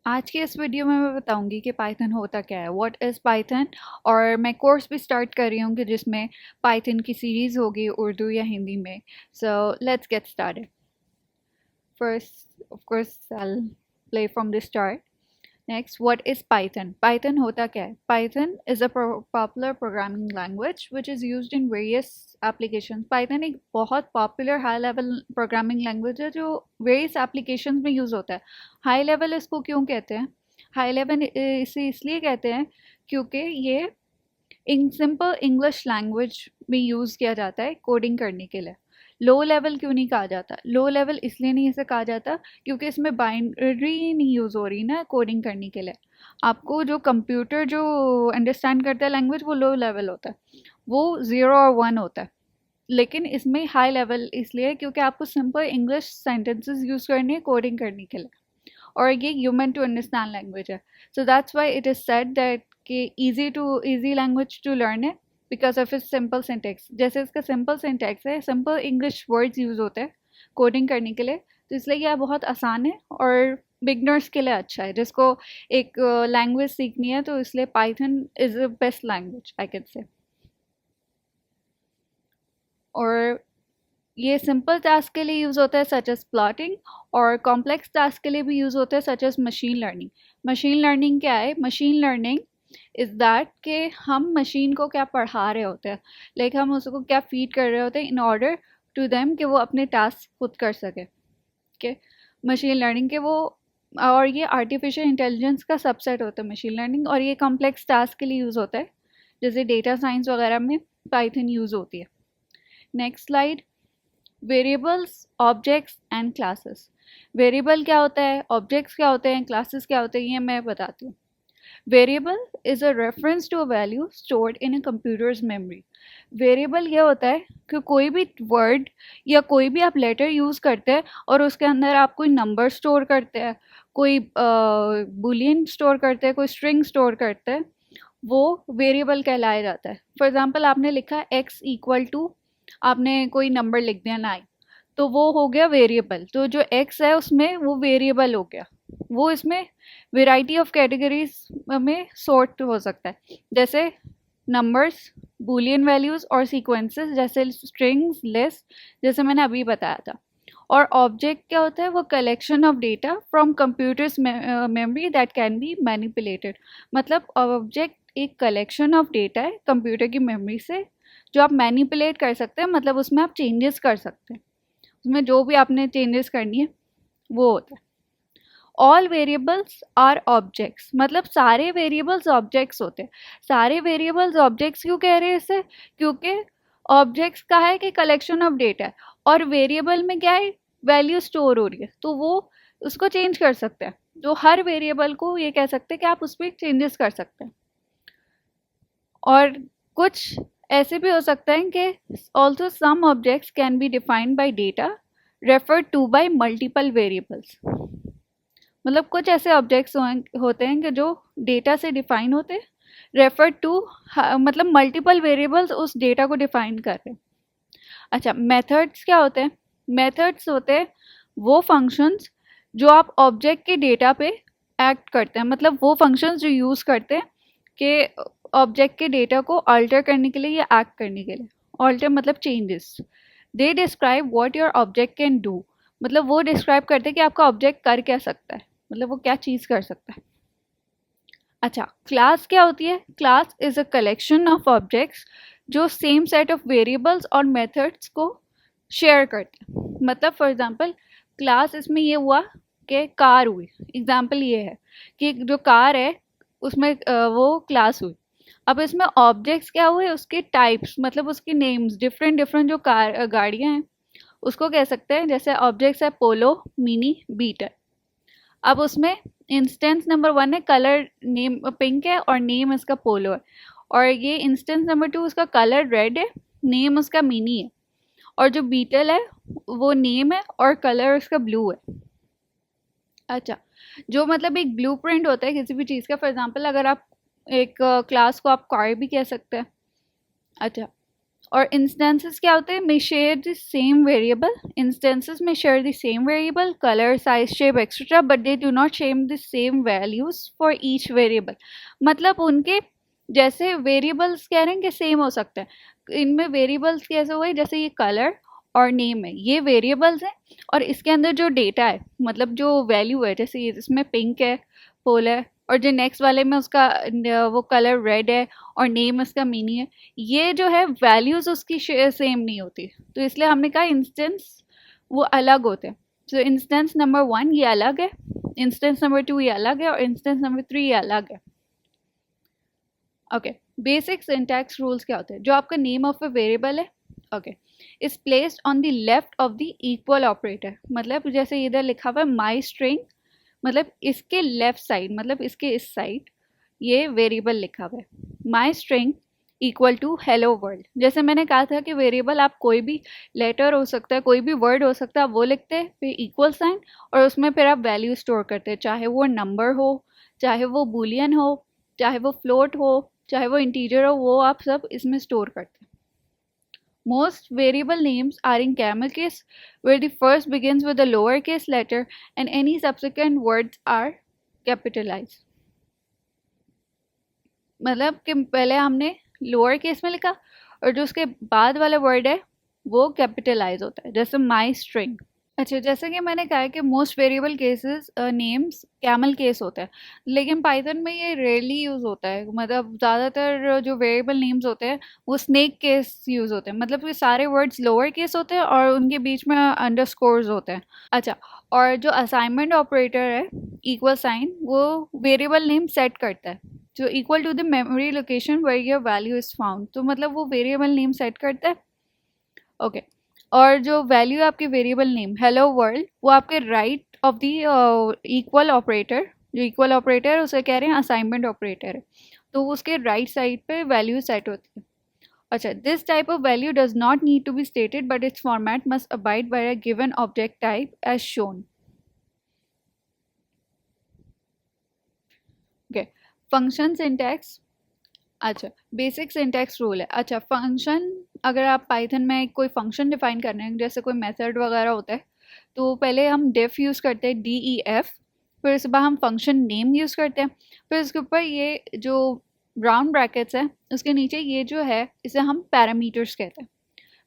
आज के इस वीडियो में मैं बताऊंगी कि पाइथन होता क्या है, व्हाट इज़ पाइथन। और मैं कोर्स भी स्टार्ट कर रही हूँ कि जिसमें पाइथन की सीरीज़ होगी उर्दू या हिंदी में। So let's get started. First of course I play from the start. Next, what is Python? Python होता क्या है? Python is a popular programming language which is used in various applications. Python एक बहुत popular high level programming language है जो various applications में use होता है। High level इसको क्यों कहते हैं? High level इसे इसलिए कहते हैं क्योंकि ये इन सिंपल इंग्लिश लैंग्वेज में यूज़ किया जाता है कोडिंग करने के लिए। लो लेवल क्यों नहीं कहा जाता? लो लेवल इसलिए नहीं इसे कहा जाता क्योंकि इसमें बाइनरी नहीं यूज़ हो रही ना कोडिंग करने के लिए। आपको जो कंप्यूटर जो अंडरस्टैंड करता है लैंग्वेज वो लो लेवल होता है, वो 0 और 1 होता है। लेकिन इसमें हाई लेवल इसलिए क्योंकि आपको सिंपल इंग्लिश सेंटेंसेस यूज़ करनी है कोडिंग करने के लिए, और ये ह्यूमन टू अंडरस्टैंड लैंग्वेज है। So that's why it is said that कि इजी लैंग्वेज टू लर्न है because of its simple syntax. जैसे इसका सिंपल सिंटेक्स है, सिंपल इंग्लिश वर्ड्स यूज़ होते हैं कोडिंग करने के लिए, तो इसलिए यह बहुत आसान है और बिगनर्स के लिए अच्छा है। जिसको एक लैंग्वेज सीखनी है तो इसलिए Python is the best language I can say. और ये सिंपल टास्क के लिए यूज़ होता है सच एज प्लॉटिंग, और कॉम्प्लेक्स टास्क के लिए भी यूज़ होता है such as machine learning. Machine learning क्या है? मशीन लर्निंग इज़ दैट कि हम मशीन को क्या पढ़ा रहे होते हैं, लाइक हम उसको क्या फीड कर रहे होते हैं इन ऑर्डर टू देम कि वो अपने टास्क खुद कर सके। के मशीन लर्निंग के वो, और ये आर्टिफिशियल इंटेलिजेंस का सबसेट होता है मशीन लर्निंग, और ये कॉम्प्लेक्स टास्क के लिए यूज़ होता है जैसे डेटा साइंस वगैरह में पाइथन यूज़ होती है। Next slide. Variables, objects and classes. Variable क्या होता है, ऑब्जेक्ट्स क्या होते हैं, क्लासेस क्या होते हैं, ये मैं बताती हूँ। Variable is a reference to a value stored in a computer's memory. Variable ये होता है कि कोई भी वर्ड या कोई भी आप लेटर यूज़ करते हैं और उसके अंदर आप कोई नंबर स्टोर करते हैं, कोई बुलियन स्टोर करते हैं, कोई स्ट्रिंग स्टोर करते हैं, वो वेरिएबल कहलाया जाता है। फॉर एग्जांपल आपने लिखा x इक्वल टू, आपने कोई नंबर लिख दिया 9, तो वो हो गया वेरिएबल। तो जो x है उसमें वो वेरिएबल हो गया। वो इसमें वेराइटी ऑफ कैटेगरीज में सॉर्ट हो सकता है, जैसे नंबर्स, बूलियन वैल्यूज़, और सीक्वेंसेस जैसे स्ट्रिंग्स, लिस्ट, जैसे मैंने अभी बताया था। और ऑब्जेक्ट क्या होता है? वो collection of data from computers memory that can be manipulated. मतलब ऑब्जेक्ट एक कलेक्शन ऑफ डेटा है कंप्यूटर की मेमोरी से जो आप मैनिपुलेट कर सकते हैं, मतलब उसमें आप चेंजेस कर सकते हैं, उसमें जो भी आपने चेंजेस करनी है वो होता है। ऑल वेरिएबल्स आर ऑब्जेक्ट्स, मतलब सारे वेरिएबल्स ऑब्जेक्ट्स होते हैं। सारे वेरिएबल्स ऑब्जेक्ट्स क्यों कह रहे हैं इसे? क्योंकि ऑब्जेक्ट्स का है कि कलेक्शन ऑफ डेटा है, और वेरिएबल में क्या है? वैल्यू स्टोर हो रही है, तो वो उसको चेंज कर सकते हैं। तो हर वेरिएबल को ये कह सकते हैं कि आप उस पर चेंजेस कर सकते हैं। और कुछ ऐसे भी हो सकता है कि also some objects can be defined by data referred to by multiple variables. मतलब कुछ ऐसे ऑब्जेक्ट्स होते हैं कि जो डेटा से डिफाइन होते हैं, रेफर टू, मतलब मल्टीपल वेरिएबल्स उस डेटा को डिफाइन कर रहे हैं। अच्छा, मेथड्स क्या होते हैं? मेथड्स होते हैं वो फंक्शंस जो आप ऑब्जेक्ट के डेटा पे एक्ट करते हैं, मतलब वो फंक्शंस जो यूज़ करते हैं कि ऑब्जेक्ट के डेटा को अल्टर करने के लिए या एक्ट करने के लिए। अल्टर मतलब changes. They describe what your object can do, मतलब वो डिस्क्राइब करते हैं कि आपका ऑब्जेक्ट कर क्या सकता है, मतलब वो क्या चीज़ कर सकता है। अच्छा, क्लास क्या होती है? Class is a collection of objects जो सेम सेट ऑफ वेरिएबल्स और मेथड्स को शेयर करते हैं। मतलब फॉर एग्जांपल क्लास इसमें ये हुआ कि कार हुई, एग्जांपल ये है कि जो कार है उसमें वो क्लास हुई। अब इसमें ऑब्जेक्ट्स क्या हुए? उसके टाइप्स, मतलब उसके नेम्स, डिफरेंट डिफरेंट जो कार गाड़ियाँ हैं उसको कह सकते हैं। जैसे ऑब्जेक्ट्स है पोलो, मिनी, बीटर। अब उसमें इंस्टेंस नंबर 1 है कलर नेम पिंक है और नेम इसका पोलो है, और ये इंस्टेंस नंबर 2 उसका कलर रेड है, नेम उसका मिनी है, और जो बीटल है वो नेम है और कलर उसका ब्लू है। अच्छा, जो मतलब एक ब्लूप्रिंट होता है किसी भी चीज़ का। फॉर एग्जांपल अगर आप एक क्लास को आप कार भी कह सकते हैं। अच्छा, और इंस्टेंसेस क्या होते हैं, may share the same variable, instances में share the same variable, colour, size, shape etcetera, but they do not share the same values for each variable. मतलब उनके जैसे वेरिएबल्स कह रहे हैं कि सेम हो सकते हैं, इनमें वेरिएबल्स कैसे हुए, जैसे ये कलर और नेम है, ये वेरिएबल्स हैं, और इसके अंदर जो डेटा है, मतलब जो वैल्यू है, जैसे ये इसमें पिंक है, फुल है, और जो नेक्स्ट वाले में उसका वो कलर रेड है, और नेम उसका मिनी है, ये जो है वैल्यूज उसकी सेम नहीं होती, तो इसलिए हमने कहा इंस्टेंस वो अलग होते हैं। तो इंस्टेंस नंबर 1 ये अलग है, इंस्टेंस नंबर 2 ये अलग है, और इंस्टेंस नंबर 3 ये अलग है। ओके, बेसिक सिंटैक्स रूल्स क्या होते हैं, जो आपका नेम ऑफ अ वेरिएबल है, okay, is placed on the left of the equal operator, मतलब जैसे इधर लिखा हुआ है माई स्ट्रिंग, मतलब इसके लेफ्ट साइड, मतलब इसके इस साइड ये वेरिएबल लिखा हुआ है, my string equal to hello world. जैसे मैंने कहा था कि वेरिएबल आप कोई भी लेटर हो सकता है, कोई भी वर्ड हो सकता है, आप वो लिखते हैं, फिर इक्वल साइन, और उसमें फिर आप वैल्यू स्टोर करते हैं, चाहे वो नंबर हो, चाहे वो बूलियन हो, चाहे वो फ्लोट हो, चाहे वो इंटीजर हो, वो आप सब इसमें स्टोर करते हैं। Most variable names are in camel case, where the first begins with a lowercase letter and any subsequent words are capitalized. मतलब कि पहले हमने लोअर केस में लिखा, और जो उसके बाद वाला वर्ड है वो कैपिटलाइज होता है, जैसे माई स्ट्रिंग। अच्छा, जैसे कि मैंने कहा है कि most variable cases names camel case होता है, लेकिन पाइथन में ये रेयरली यूज़ होता है, मतलब ज़्यादातर जो वेरिएबल नेम्स होते हैं वो स्नेक केस यूज़ होते हैं, मतलब ये सारे वर्ड्स लोअर केस होते हैं और उनके बीच में अंडरस्कोर्स होते हैं। अच्छा, और जो असाइनमेंट ऑपरेटर है इक्वल साइन, वो वेरिएबल नेम सेट करता है, जो equal to the memory location where your value is found, तो मतलब वो वेरिएबल नेम सेट करता है। ओके, और जो वैल्यू है आपके वेरिएबल नेम हेलो वर्ल्ड, वो आपके right of the equal operator, जो इक्वल ऑपरेटर है उसे कह रहे हैं असाइनमेंट ऑपरेटर है, तो उसके राइट साइड पे वैल्यू सेट होती है। अच्छा, this type of value does not need to be stated, but its format must abide by a given object type as shown. Okay, function syntax. अच्छा, basic syntax rule है। अच्छा, function, अगर आप Python में कोई फंक्शन डिफाइन कर रहे हैं, जैसे कोई मेथड वगैरह होता है, तो पहले हम डेफ यूज़ करते हैं, DEF, फिर उसके बाद हम फंक्शन नेम यूज़ करते हैं, फिर उसके ऊपर ये जो राउंड ब्रैकेट्स है उसके नीचे ये जो है इसे हम पैरामीटर्स कहते हैं।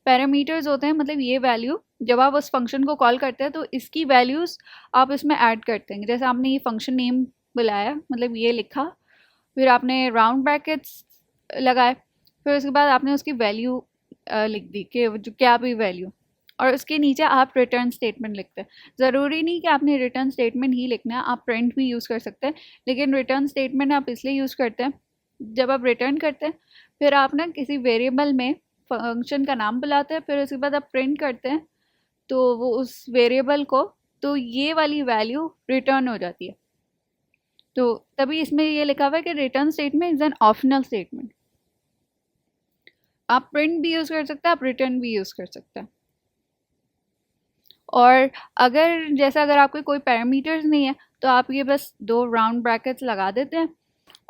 पैरामीटर्स होते हैं मतलब ये वैल्यू, जब आप उस फंक्शन को कॉल करते हैं तो इसकी वैल्यूज़ आप इसमें ऐड करते हैं, जैसे आपने ये फंक्शन नेम बुलाया, मतलब ये लिखा, फिर आपने राउंड ब्रैकेट्स लगाए, फिर उसके बाद आपने उसकी वैल्यू लिख दी कि जो क्या भी वैल्यू, और उसके नीचे आप रिटर्न स्टेटमेंट लिखते हैं। ज़रूरी नहीं कि आपने रिटर्न स्टेटमेंट ही लिखना है, आप प्रिंट भी यूज़ कर सकते हैं, लेकिन रिटर्न स्टेटमेंट आप इसलिए यूज़ करते हैं, जब आप रिटर्न करते हैं फिर आप ना किसी वेरिएबल में फंक्शन का नाम बुलाते हैं, फिर उसके बाद आप प्रिंट करते हैं तो वो उस वेरिएबल को, तो ये वाली वैल्यू रिटर्न हो जाती है। तो तभी इसमें ये लिखा हुआ है कि return statement is an optional statement. आप प्रिंट भी यूज़ कर सकते हैं, आप रिटर्न भी यूज़ कर सकते हैं। और अगर जैसा अगर आपके कोई पैरामीटर्स नहीं है तो आप ये बस दो राउंड ब्रैकेट्स लगा देते हैं,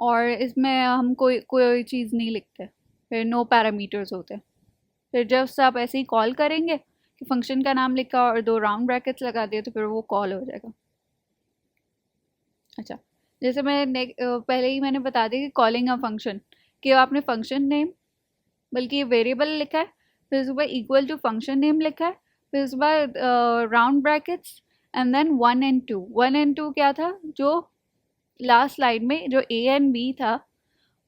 और इसमें हम कोई कोई चीज़ नहीं लिखते, फिर नो पैरामीटर्स होते हैं। फिर जब से आप ऐसे ही कॉल करेंगे कि फंक्शन का नाम लिखा और दो राउंड ब्रैकेट्स लगा दिए तो फिर वो कॉल हो जाएगा। अच्छा, जैसे पहले ही मैंने बता दिया कि कॉलिंग अ फंक्शन, कि आपने फंक्शन नेम, बल्कि ये वेरिएबल लिखा है, फिर उसके बाद इक्वल टू फंक्शन नेम लिखा है, फिर उसके बाद round brackets, and then 1 and 2। 1 and 2 क्या था, जो लास्ट स्लाइड में जो A and B था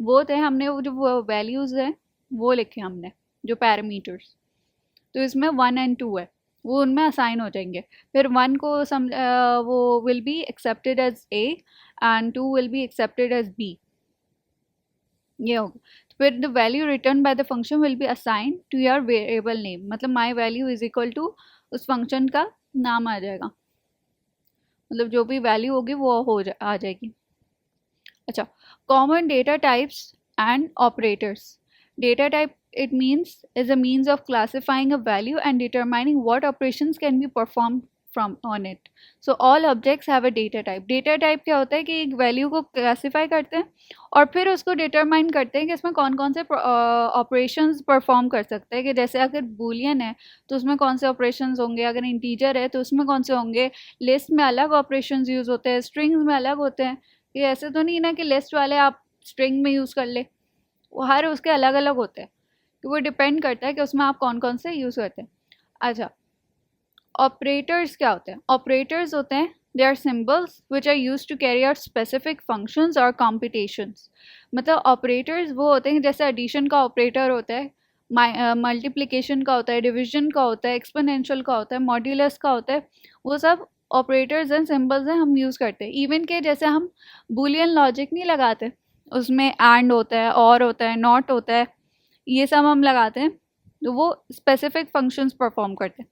वो थे, हमने वो जो वैल्यूज़ हैं वो लिखे हमने, जो पैरामीटर्स, तो इसमें 1 and 2 है, वो उनमें असाइन हो जाएंगे। फिर 1 को वो will be accepted as A and 2 will be accepted as B, ये होगा। तो फिर the value return by the function will be assign to your variable name, मतलब my value is equal to उस फंक्शन का नाम आ जाएगा, मतलब जो भी वैल्यू होगी वो आ जाएगी। अच्छा, common data types and operators. Data type, it means is a means of classifying a value and determining what operations can be performed from on it. So all objects have a data type. Data type क्या होता है कि एक value को classify करते हैं और फिर उसको डिटरमाइन करते हैं कि इसमें कौन कौन से ऑपरेशंस परफॉर्म कर सकते हैं, कि जैसे अगर बूलियन है तो उसमें कौन से ऑपरेशंस होंगे, अगर इंटीजर है तो उसमें कौन से होंगे, लिस्ट में अलग ऑपरेशंस यूज़ होते हैं, स्ट्रिंग्स में अलग होते हैं। ये ऐसे तो नहीं ना कि लिस्ट वाले आप स्ट्रिंग में यूज़ कर ले, वो हर उसके अलग अलग होते हैं, कि वो डिपेंड करता है कि उसमें आप कौन कौन से यूज़ करते हैं। अच्छा, ऑपरेटर्स क्या होते हैं? ऑपरेटर्स होते हैं they are symbols which are use to carry out specific functions और कॉम्पिटिशन्स। मतलब ऑपरेटर्स वो होते हैं जैसे एडिशन का ऑपरेटर होता है, मल्टीप्लिकेशन का होता है, डिविजन का होता है, एक्सपोनेंशियल का होता है, मॉड्यूलस का होता है, वो सब ऑपरेटर्स एंड सिम्बल्स हैं, हम यूज़ करते हैं। इवन के जैसे हम बूलियन लॉजिक नहीं लगाते, उसमें एंड होता है, और होता है, नॉट होता है, ये सब हम लगाते हैं तो वो स्पेसिफिक फंक्शंस परफॉर्म करते हैं।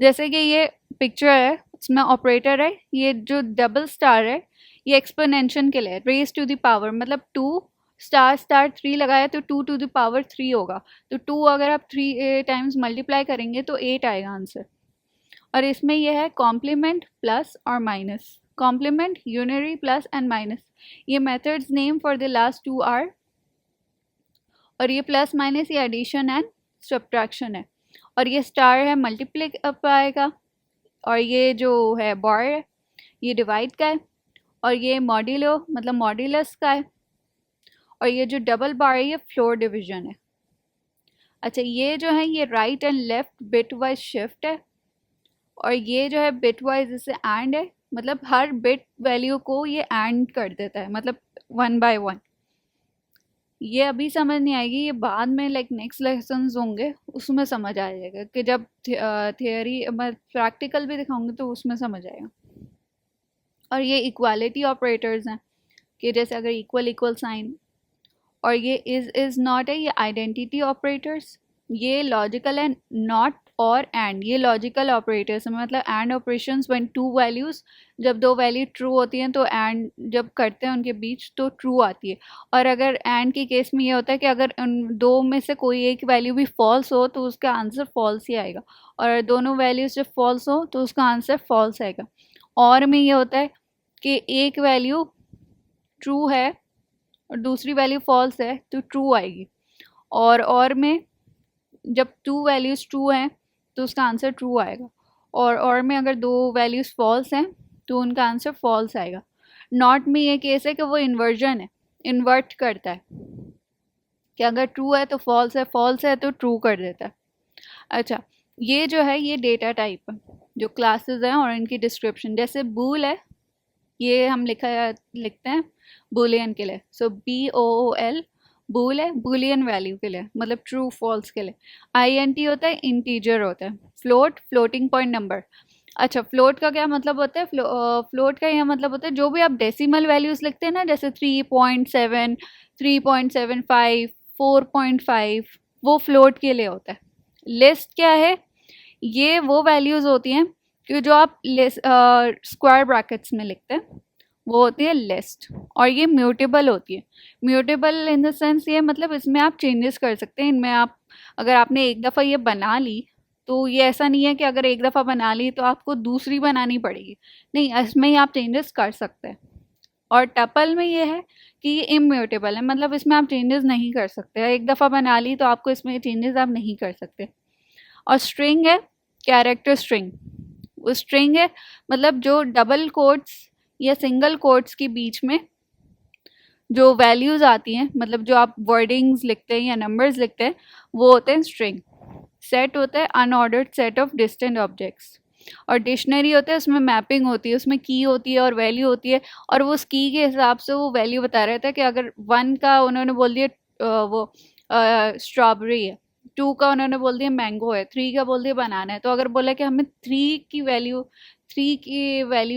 जैसे कि ये पिक्चर है, इसमें ऑपरेटर है, ये जो डबल स्टार है ये एक्सपोनेंशियल के लिए रेज टू द पावर, मतलब 2 स्टार स्टार 3 लगाया तो 2 टू द पावर 3 होगा, तो 2 अगर आप 3 टाइम्स मल्टीप्लाई करेंगे तो 8 आएगा आंसर। और इसमें यह है कॉम्प्लीमेंट प्लस और minus, complement unary plus and minus, ये methods name for the last 2 are, और ये प्लस माइनस ये एडिशन एंड सब्ट्रैक्शन है, और ये स्टार है मल्टीप्लाई का, और ये जो है बार है ये डिवाइड का है, और ये मॉड्यूलो मतलब मॉड्यूलस का है, और ये जो डबल बार है ये फ्लोर डिवीजन है। अच्छा, ये जो है ये right and left bit wise shift है, और ये जो है बिट वाइज जैसे एंड है, मतलब हर बिट वैल्यू को ये एंड कर देता है, मतलब 1 बाय 1। ये अभी समझ नहीं आएगी, ये बाद में लाइक नेक्स्ट लेसन्स होंगे उसमें समझ आ जाएगा, कि जब थियोरी मैं प्रैक्टिकल भी दिखाऊंगी तो उसमें समझ आएगा। और ये इक्वालिटी ऑपरेटर्स हैं, कि जैसे अगर इक्वल इक्वल साइन, और ये इज़ नॉट है, ये आइडेंटिटी ऑपरेटर्स, ये लॉजिकल है, नॉट और एंड ये लॉजिकल ऑपरेटर्स हैं, मतलब एंड ऑपरेशंस व्हेन 2 वैल्यूज़, जब 2 वैल्यू ट्रू होती हैं तो एंड जब करते हैं उनके बीच तो ट्रू आती है। और अगर एंड के केस में ये होता है कि अगर उन 2 में से कोई एक वैल्यू भी फॉल्स हो तो उसका आंसर फॉल्स ही आएगा, और दोनों वैल्यूज जब फॉल्स हो तो उसका आंसर फॉल्स आएगा। और में ये होता है कि एक वैल्यू ट्रू है और दूसरी वैल्यू फॉल्स है तो ट्रू आएगी, और में जब 2 वैल्यूज़ ट्रू हैं तो उसका आंसर ट्रू आएगा, और में अगर 2 वैल्यूज़ फॉल्स हैं तो उनका आंसर फॉल्स आएगा। नॉट में ये केस है कि वो इन्वर्जन है, इन्वर्ट करता है, कि अगर ट्रू है तो फॉल्स है, फॉल्स है तो ट्रू कर देता है। अच्छा, ये जो है ये डेटा टाइप है, जो क्लासेस हैं और इनकी डिस्क्रिप्शन, जैसे बूल है ये हम लिखते हैं बूलियन के लिए, सो BOOL बूल है बूलियन वैल्यू के लिए, मतलब ट्रू फॉल्स के लिए। INT होता है इंटीजर होता है, फ्लोट फ्लोटिंग पॉइंट नंबर। अच्छा, फ्लोट का क्या मतलब होता है? फ्लोट का यह मतलब होता है जो भी आप डेसिमल वैल्यूज़ लिखते हैं ना, जैसे 3.7 3.75 4.5, वो फ्लोट के लिए होता है। लिस्ट क्या है? ये वो वैल्यूज़ होती हैं कि जो आप स्क्वायर ब्रैकेट्स में लिखते हैं वो होती है लिस्ट, और ये म्यूटेबल होती है। म्यूटेबल इन द सेंस ये मतलब इसमें आप चेंजेस कर सकते हैं, इनमें आप अगर आपने एक दफ़ा ये बना ली तो ये ऐसा नहीं है कि अगर एक दफ़ा बना ली तो आपको दूसरी बनानी पड़ेगी, नहीं, इसमें ही आप चेंजेस कर सकते हैं। और टपल में ये है कि ये इम्यूटेबल है, मतलब इसमें आप चेंजेस नहीं कर सकते, एक दफ़ा बना ली तो आपको इसमें चेंजेस आप नहीं कर सकते। और स्ट्रिंग है कैरेक्टर स्ट्रिंग, वो स्ट्रिंग है मतलब जो डबल कोट्स या सिंगल कोट्स के बीच में जो वैल्यूज़ आती हैं, मतलब जो आप वर्डिंग्स लिखते हैं या नंबर्स लिखते हैं, वो होते हैं स्ट्रिंग। सेट होता है unordered set of distant objects, और डिक्शनरी होता है उसमें मैपिंग होती है, उसमें की होती है और वैल्यू होती है, और वो उस की के हिसाब से वो वैल्यू बता रहता है कि अगर 1 का उन्होंने बोल दिया वो स्ट्रॉबेरी है, 2 का उन्होंने बोल दिया मैंगो है, 3 का बोल दिया बनाना है, तो अगर बोला कि हमें 3 की वैल्यू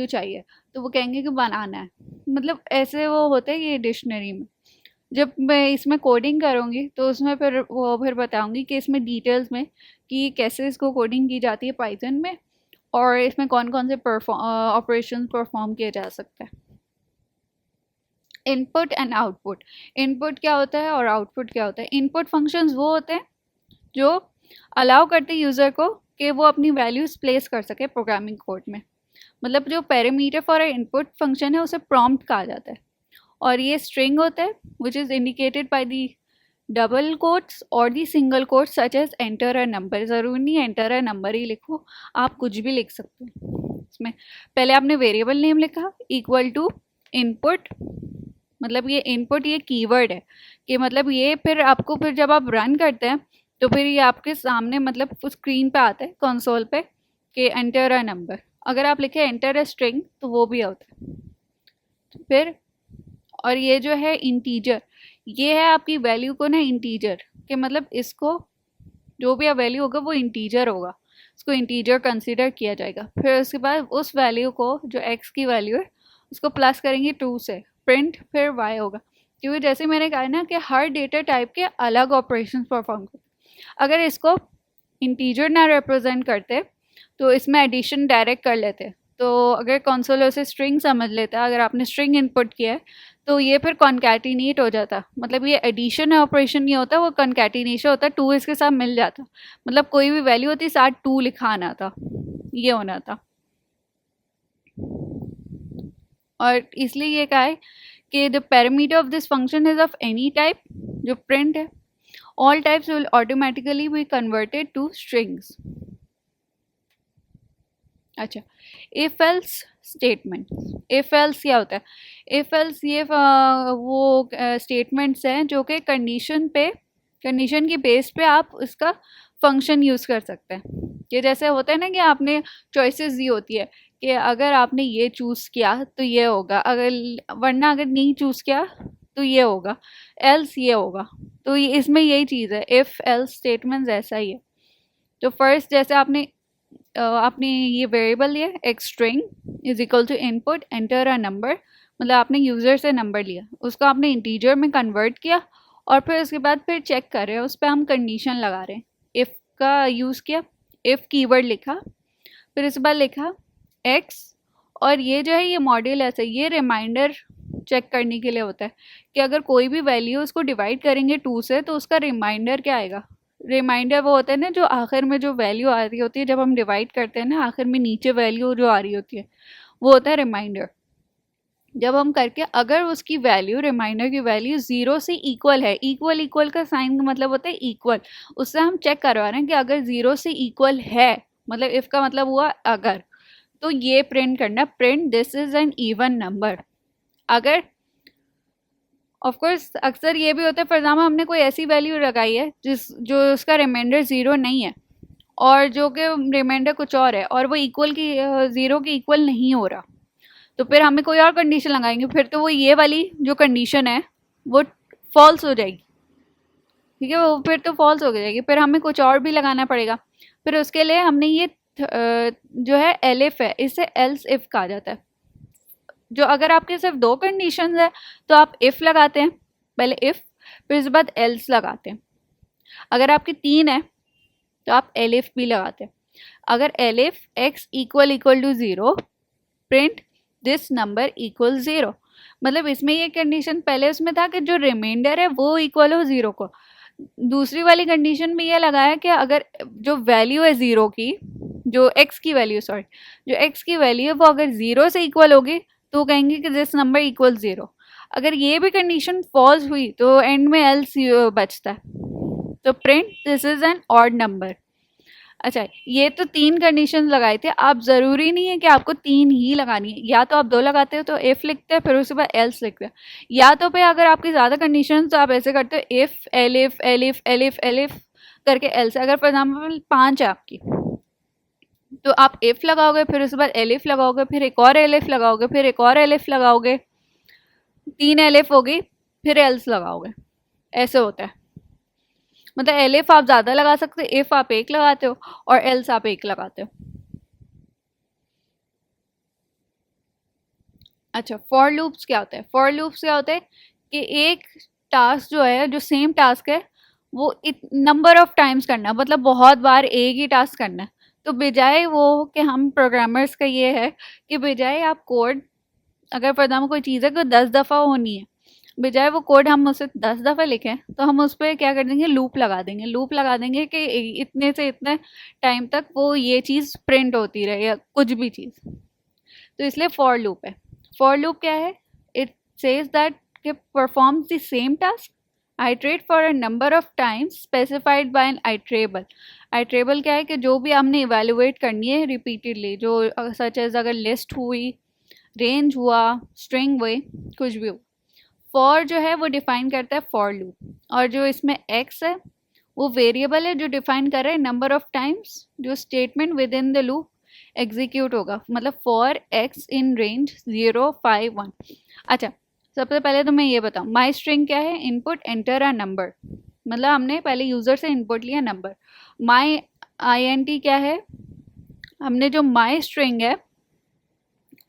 चाहिए तो वो कहेंगे कि बनाना है, मतलब ऐसे वो होता है ये डिक्शनरी में। जब मैं इसमें कोडिंग करूँगी तो उसमें फिर बताऊँगी कि इसमें डिटेल्स में कि कैसे इसको कोडिंग की जाती है पाइथन में, और इसमें कौन कौन से ऑपरेशन परफॉर्म किए जा सकते हैं। इनपुट एंड आउटपुट, इनपुट क्या होता है और आउटपुट क्या होता है? इनपुट फंक्शंस वो होते हैं जो अलाउ करते हैं यूज़र को कि वो अपनी वैल्यूज़ प्लेस कर सके प्रोग्रामिंग कोड में। मतलब जो parameter for a input function है उसे प्रॉम्प्ट कहा जाता है, और ये स्ट्रिंग होता है which is indicated by the double quotes और the single quotes such as enter a number. ज़रूरी नहीं एंटर अ नंबर ही लिखो, आप कुछ भी लिख सकते हैं इसमें। पहले आपने वेरिएबल नेम लिखा इक्वल टू इनपुट, मतलब ये इनपुट ये कीवर्ड है कि मतलब ये फिर आपको फिर जब आप रन करते हैं तो फिर ये आपके सामने मतलब स्क्रीन पे आता है कंसोल पे कि एंटर अ नंबर। अगर आप लिखे एंटर अ स्ट्रिंग तो वो भी होता है फिर। और ये जो है इंटीजर, ये है आपकी वैल्यू को ना इंटीजर कि मतलब इसको जो भी वैल्यू होगा वो इंटीजर होगा, उसको इंटीजर कंसीडर किया जाएगा। फिर उसके बाद उस वैल्यू को जो एक्स की वैल्यू है उसको प्लस करेंगे 2 से, प्रिंट फिर वाई होगा। क्योंकि जैसे मैंने कहा ना कि हर डेटा टाइप के अलग ऑपरेशन परफॉर्म करते। अगर इसको इंटीजर ना रिप्रेजेंट करते तो इसमें एडिशन डायरेक्ट कर लेते, तो अगर कंसोल उसे स्ट्रिंग समझ लेता, अगर आपने स्ट्रिंग इनपुट किया है तो ये फिर कॉन्कैटिनेट हो जाता, मतलब ये एडिशन ऑपरेशन नहीं होता, वो कॉन्कैटिनेशन होता, 2 इसके साथ मिल जाता, मतलब कोई भी वैल्यू होती साथ 2 लिखा आना था, ये होना था। और इसलिए ये कहा है कि the parameter of this function is of any type, जो प्रिंट है all types will automatically be converted to strings. अच्छा, if else statement. If else क्या होता है? इफ एल्स ये वो स्टेटमेंट्स हैं जो कि कंडीशन की बेस पे आप उसका फंक्शन यूज़ कर सकते हैं। ये जैसे होता है ना कि आपने चॉइसेस दी होती है कि अगर आपने ये चूज़ किया तो ये होगा, वरना अगर नहीं चूज़ किया तो ये होगा, एल्स ये होगा। तो इसमें यही चीज़ है, इफ एल्स स्टेटमेंट्स ऐसा ही है। तो फर्स्ट जैसे आपने ये वेरिएबल लिया एक string is equal to input enter a number, मतलब आपने यूज़र से नंबर लिया, उसको आपने इंटीजर में कन्वर्ट किया, और फिर उसके बाद फिर चेक कर रहे हैं, उस पर हम कंडीशन लगा रहे हैं। इफ़ का यूज़ किया, इफ़ कीवर्ड लिखा, फिर उसके बाद लिखा एक्स, और ये जो है ये मॉड्यूल ऐसे ये रिमाइंडर चेक करने के लिए होता है कि अगर कोई भी वैल्यू उसको डिवाइड करेंगे 2 से तो उसका रिमाइंडर क्या आएगा। रिमाइंडर वो होता है ना जो आखिर में जो वैल्यू आ रही होती है, जब हम डिवाइड करते हैं ना आखिर में नीचे वैल्यू जो आ रही होती है वो होता है रिमाइंडर। जब हम करके अगर उसकी वैल्यू रिमाइंडर की वैल्यू 0 से इक्वल है, इक्वल का साइन का मतलब होता है इक्वल, उससे हम चेक करवा रहे हैं कि अगर 0 से इक्वल है, मतलब इफ़ का मतलब हुआ अगर, तो ये प्रिंट करना, print this is an even number. अगर ऑफ कोर्स अक्सर ये भी होता है, फॉर एग्जाम्पल हमने कोई ऐसी वैल्यू लगाई है जो उसका रिमाइंडर 0 नहीं है, और जो कि रिमाइंडर कुछ और है, और वो इक्वल की 0 के इक्वल नहीं हो रहा, तो फिर हमें कोई और कंडीशन लगाएंगे, फिर तो वो ये वाली जो कंडीशन है वो फॉल्स हो जाएगी, ठीक है, वो फिर तो फॉल्स हो जाएगी, फिर हमें कुछ और भी लगाना पड़ेगा। फिर उसके लिए हमने ये जो है एलिफ है, इसे एल्स इफ कहा जाता है। जो अगर आपके सिर्फ 2 कंडीशंस है तो आप इफ़ लगाते हैं, पहले इफ़ फिर उसके बाद एल्स लगाते हैं। अगर आपकी 3 है तो आप एलिफ भी लगाते हैं। अगर elif x equal to 0 print this number equal 0, मतलब इसमें ये कंडीशन पहले उसमें था कि जो रिमाइंडर है वो इक्वल हो 0 को। दूसरी वाली कंडीशन में ये लगाया कि अगर जो वैल्यू है 0 की, जो एक्स की वैल्यू सॉरी जो एक्स की वैल्यू है वो अगर 0 से इक्वल होगी तो कहेंगे कि दिस नंबर इक्वल 0। अगर ये भी कंडीशन फॉल्स हुई तो एंड में एल्स बचता है, तो print this is an odd number. अच्छा, ये तो 3 कंडीशन लगाए थे, आप ज़रूरी नहीं है कि आपको 3 ही लगानी है, या तो आप 2 लगाते हो तो इफ़ लिखते हैं फिर उसके बाद एल्स लिखते हैं, या तो फिर अगर आपकी ज़्यादा कंडीशन तो आप ऐसे करते हो if elif elif elif elif करके एल्स। अगर फॉर एग्जाम्पल 5 है आपकी तो आप इफ़ लगाओगे, फिर उसके बाद एलिफ लगाओगे, फिर एक और एलिफ लगाओगे, फिर एक और एलिफ लगाओगे, 3 एलिफ होगी, फिर एल्स लगाओगे, ऐसे होता है। मतलब एलिफ आप ज़्यादा लगा सकते हो, इफ़ आप 1 लगाते हो और एल्स आप 1 लगाते हो। अच्छा, फॉर लूप्स क्या होता है? फॉर लूप्स क्या होता है कि एक टास्क जो है, जो सेम टास्क है वो नंबर ऑफ टाइम्स करना, मतलब बहुत बार एक ही टास्क करना है। तो बजाय वो कि हम प्रोग्रामर्स का ये है कि बजाय आप कोड, अगर फॉर एग्जाम्पल कोई चीज़ है कि 10 दफ़ा होनी है, बजाय वो कोड हम उसे 10 दफ़ा लिखें तो हम उस पर क्या कर देंगे, लूप लगा देंगे। लूप लगा देंगे कि इतने से इतने टाइम तक वो ये चीज़ प्रिंट होती रहे या कुछ भी चीज़। तो इसलिए फॉर लूप है। फॉर लूप क्या है, इट सेज दैट कि performs the same task iterate for a number of times specified by an iterable. Iterable क्या है कि जो भी हमने इवेलुएट करनी है रिपीटेडली, जो सच एज अगर लिस्ट हुई, रेंज हुआ, स्ट्रिंग हुई, कुछ भी हो। फॉर जो है वो डिफाइन करता है फॉर लूप, और जो इसमें एक्स है वो वेरिएबल है जो डिफाइन कर रहा है नंबर ऑफ टाइम्स जो statement with in the loop execute होगा। मतलब फॉर एक्स इन रेंज 0, 5, 1। अच्छा, सबसे पहले तो मैं ये बताऊँ, माई स्ट्रिंग क्या है, इनपुट एंटर अ नंबर। मतलब हमने पहले यूज़र से इनपुट लिया नंबर। माई INT क्या है, हमने जो माई स्ट्रिंग है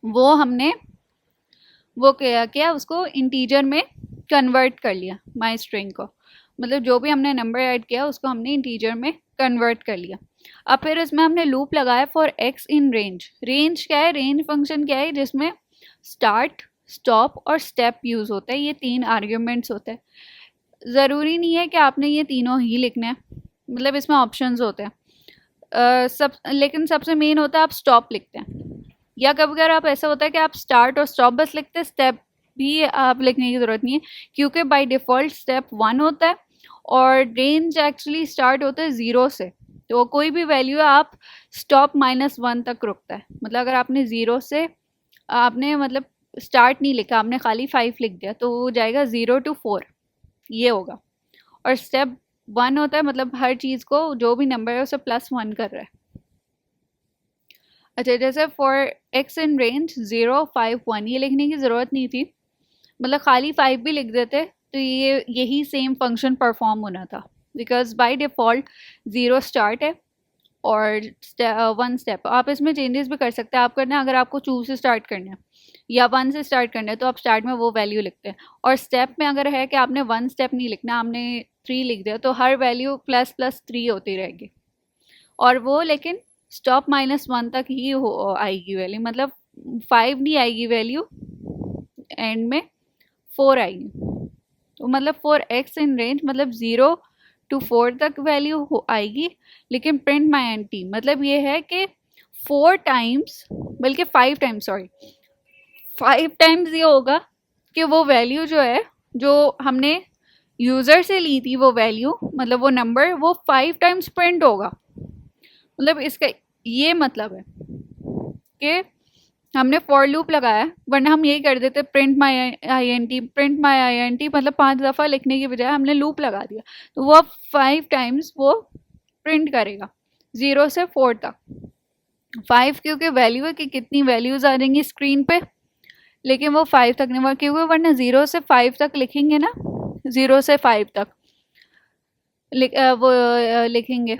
वो हमने वो क्या किया, उसको इंटीजर में कन्वर्ट कर लिया माई स्ट्रिंग को। मतलब जो भी हमने नंबर ऐड किया उसको हमने इंटीजर में कन्वर्ट कर लिया। अब फिर इसमें हमने लूप लगाया for x in range. Range क्या है, रेंज फंक्शन क्या है जिसमें स्टार्ट, स्टॉप और स्टेप यूज़ होता है। ये 3 आर्ग्यूमेंट्स होते हैं। ज़रूरी नहीं है कि आपने ये तीनों ही लिखने हैं, मतलब इसमें ऑप्शंस होते हैं। लेकिन सबसे मेन होता है आप स्टॉप लिखते हैं, या कभी कभार आप ऐसा होता है कि आप स्टार्ट और स्टॉप बस लिखते हैं, स्टेप भी आप लिखने की ज़रूरत नहीं है, क्योंकि बाय डिफ़ॉल्ट स्टेप 1 होता है और रेंज एक्चुअली स्टार्ट होता है 0 से। तो कोई भी वैल्यू है आप स्टॉप -1 तक रुकता है। मतलब अगर आपने 0 से आपने मतलब स्टार्ट नहीं लिखा, आपने खाली 5 लिख दिया तो वो जाएगा 0 to 4, ये होगा। और स्टेप 1 होता है मतलब हर चीज़ को जो भी नंबर है उसे +1 कर रहा है। अच्छा, जैसे फॉर एक्स इन रेंज 0, 5, 1 ये लिखने की ज़रूरत नहीं थी, मतलब खाली 5 भी लिख देते तो ये यही सेम फंक्शन परफॉर्म होना था, बिकॉज बाय डिफ़ॉल्ट 0 स्टार्ट है और 1 स्टेप। आप इसमें चेंजेस भी कर सकते हैं, आप करना अगर आपको 2 से स्टार्ट करना है या 1 से स्टार्ट करना है तो आप स्टार्ट में वो वैल्यू लिखते हैं। और स्टेप में अगर है कि आपने 1 स्टेप नहीं लिखना, आपने 3 लिख दिया तो हर वैल्यू ++3 होती रहेगी। और वो लेकिन स्टॉप -1 तक ही आएगी वैल्यू, मतलब 5 नहीं आएगी वैल्यू, एंड में 4 आएगी। तो मतलब फॉर एक्स इन रेंज मतलब 0 to 4 तक वैल्यू आएगी, लेकिन प्रिंट माई एन टी मतलब ये है कि 4 टाइम्स, बल्कि 5 टाइम्स, सॉरी 5 टाइम्स ये होगा कि वो वैल्यू जो है जो हमने यूज़र से ली थी वो वैल्यू, मतलब वो नंबर वो 5 टाइम्स प्रिंट होगा। मतलब इसका ये मतलब है कि हमने फॉर लूप लगाया, वरना हम यही कर देते print my INT, print my INT मतलब 5 दफ़ा लिखने की बजाय हमने लूप लगा दिया तो वो 5 टाइम्स वो प्रिंट करेगा 0 से 4 तक। 5 क्योंकि वैल्यू है कि कितनी वैल्यूज़ आ जाएंगी स्क्रीन पे, लेकिन वो 5 तक नहीं, क्योंकि वरना 0 से 5 तक लिखेंगे ना, 0 से 5 तक वो लिखेंगे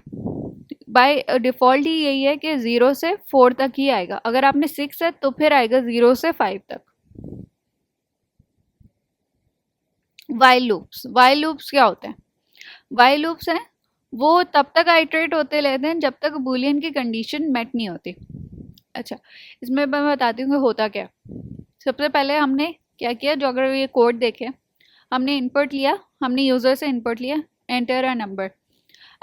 बाय डिफ़ॉल्ट ही यही है कि 0 से 4 तक ही आएगा। अगर आपने 6 है तो फिर आएगा 0 से 5 तक। वाइल लूप्स क्या होते हैं, वाइल लूप्स हैं वो तब तक आइटरेट होते रहते हैं जब तक बूलियन की कंडीशन मेट नहीं होती। अच्छा, इसमें मैं बताती हूँ कि होता क्या। सबसे पहले हमने क्या किया, जो अगर ये कोड देखें, हमने इनपुट लिया, हमने यूज़र से इनपुट लिया, एंटर अ नंबर।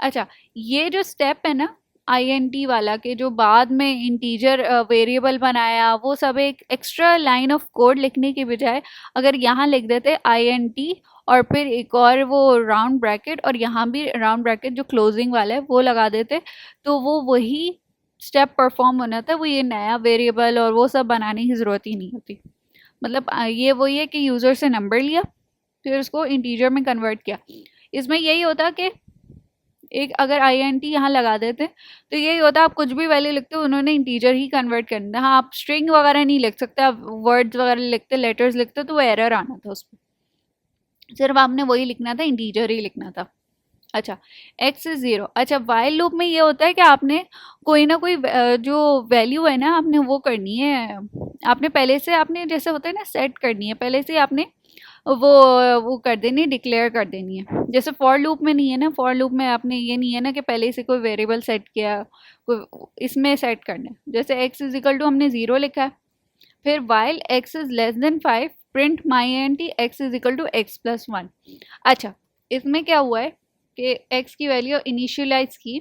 अच्छा, ये जो स्टेप है ना INT वाला, के जो बाद में इंटीजर वेरिएबल बनाया, वो सब एक एक्स्ट्रा लाइन ऑफ कोड लिखने की बजाय अगर यहाँ लिख देते INT और फिर एक और वो राउंड ब्रैकेट और यहाँ भी राउंड ब्रैकेट जो क्लोजिंग वाला है वो लगा देते, तो वो वही स्टेप परफॉर्म होना था। वो ये नया वेरिएबल और वो सब बनाने की ज़रूरत ही नहीं होती। मतलब ये वही है कि यूज़र से नंबर लिया फिर उसको इंटीजर में कन्वर्ट किया। इसमें यही होता कि एक अगर INT यहाँ लगा देते तो यही होता, आप कुछ भी वैल्यू लिखते हो उन्होंने इंटीजर ही कन्वर्ट करना। हाँ, आप स्ट्रिंग वगैरह नहीं लिख सकते, आप वर्ड्स वगैरह लिखते, लेटर्स लिखते तो वो एरर आना था उस पर। सिर्फ आपने वही लिखना था, इंटीजर ही लिखना था। अच्छा, x इज 0। अच्छा, वाइल लूप में ये होता है कि आपने कोई ना कोई जो वैल्यू है ना आपने वो करनी है, आपने पहले से आपने जैसे होता है ना सेट करनी है, पहले से आपने वो कर देनी है, डिक्लेयर कर देनी है। जैसे फॉर लूप में नहीं है ना, फॉर लूप में आपने ये नहीं है ना कि पहले से कोई वेरिएबल सेट किया, कोई इसमें सेट करना है। जैसे x इज इक्वल टू हमने 0 लिखा है, फिर while x is less than 5 print my N T x is equal to x plus one. अच्छा, इसमें क्या हुआ है कि एक्स की वैल्यू इनिशियलाइज की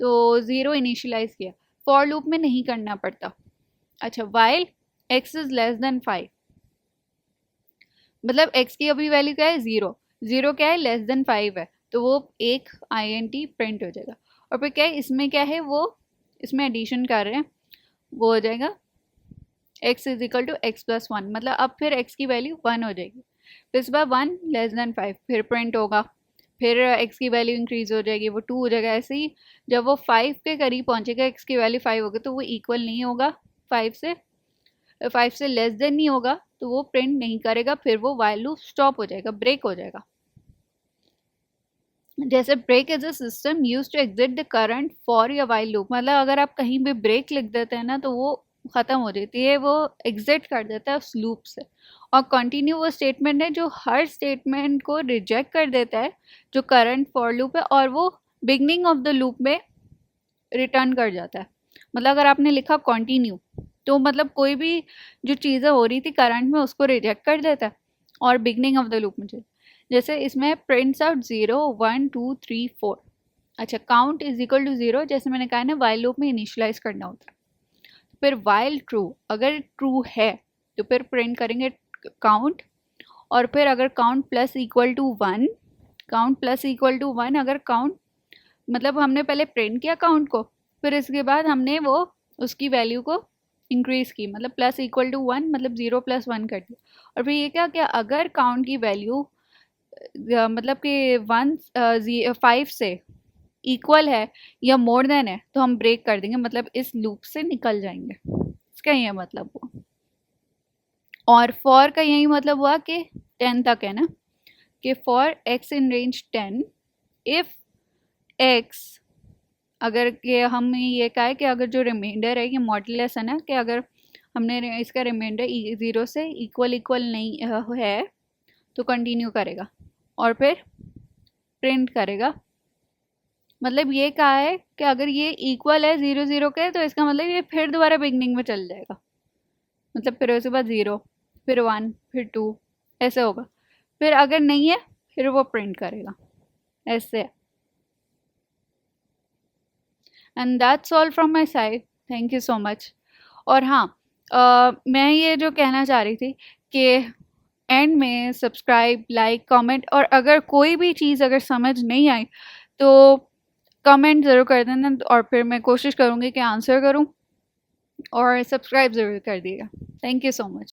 तो 0 इनिशियलाइज किया, फॉर लूप में नहीं करना पड़ता। अच्छा, while x is less than 5, मतलब एक्स की अभी वैल्यू क्या है 0, 0 क्या है लेस देन 5 है, तो वो एक आई एन टी प्रिंट हो जाएगा। और फिर क्या है, इसमें क्या है, वो इसमें एडिशन कर रहे हैं, वो हो जाएगा x is equal to x plus one, मतलब अब फिर x की वैल्यू 1 हो जाएगी। फिर इस बार 1 लेस देन 5 फिर प्रिंट होगा, फिर x की वैल्यू इंक्रीज हो जाएगी, वो 2 हो जाएगा। ऐसे ही जब वो 5 के करीब पहुंचेगा, x की वैल्यू 5 होगी तो वो इक्वल नहीं होगा 5 से, 5 से लेस देन नहीं होगा तो वो प्रिंट नहीं करेगा, फिर वो वाइल लूप स्टॉप हो जाएगा, ब्रेक हो जाएगा। जैसे break is a system use to exit the current for या वाइल लूप, मतलब अगर आप कहीं भी ब्रेक लिख देते हैं ना तो वो ख़त्म हो जाती है, वो एग्जिट कर देता है उस लूप से। और कंटिन्यू वो स्टेटमेंट है जो हर स्टेटमेंट को रिजेक्ट कर देता है जो करंट फॉर लूप है, और वो बिगनिंग ऑफ द लूप में रिटर्न कर जाता है। मतलब अगर आपने लिखा कंटिन्यू तो मतलब कोई भी जो चीज़ें हो रही थी करंट में उसको रिजेक्ट कर देता है और बिगनिंग ऑफ द लूप में। जैसे इसमें प्रिंट्स आउट 0 1 2 3 4। अच्छा, काउंट इज इक्वल टू 0, जैसे मैंने कहा ना वाइल लूप में इनिशियलाइज करना होता है। फिर वाइल ट्रू, अगर ट्रू है तो फिर प्रिंट करेंगे काउंट, और फिर अगर count plus equal to 1, count plus equal to 1, अगर काउंट मतलब हमने पहले प्रिंट किया काउंट को, फिर इसके बाद हमने वो उसकी वैल्यू को इंक्रीज की, मतलब प्लस इक्वल टू 1, मतलब 0 प्लस 1 कर दिया। और फिर ये क्या क्या, अगर काउंट की वैल्यू मतलब कि 5 से इक्वल है या मोर देन है तो हम ब्रेक कर देंगे, मतलब इस लूप से निकल जाएंगे, इसका ये मतलब हुआ। और फॉर का यही मतलब हुआ कि 10 तक है ना, कि for x in range 10 if x, अगर ये हम ये कहा है कि अगर जो रिमाइंडर है, ये मॉड्यूलस है ना, कि अगर हमने इसका रिमाइंडर 0 से इक्वल इक्वल नहीं है तो कंटिन्यू करेगा और फिर प्रिंट करेगा। मतलब ये कहा है कि अगर ये इक्वल है 0 0 के तो इसका मतलब ये फिर दोबारा बिगनिंग में चल जाएगा, मतलब फिर उसके बाद 0 फिर 1 फिर 2 ऐसे होगा। फिर अगर नहीं है फिर वो प्रिंट करेगा, ऐसे। And that's all from my side, thank you so much. और हाँ, मैं ये जो कहना चाह रही थी कि एंड में सब्सक्राइब लाइक कमेंट, और अगर कोई भी चीज़ अगर समझ नहीं आई तो कमेंट ज़रूर कर देना, और फिर मैं कोशिश करूँगी कि आंसर करूँ, और सब्सक्राइब ज़रूर कर दिएगा। Thank you so much.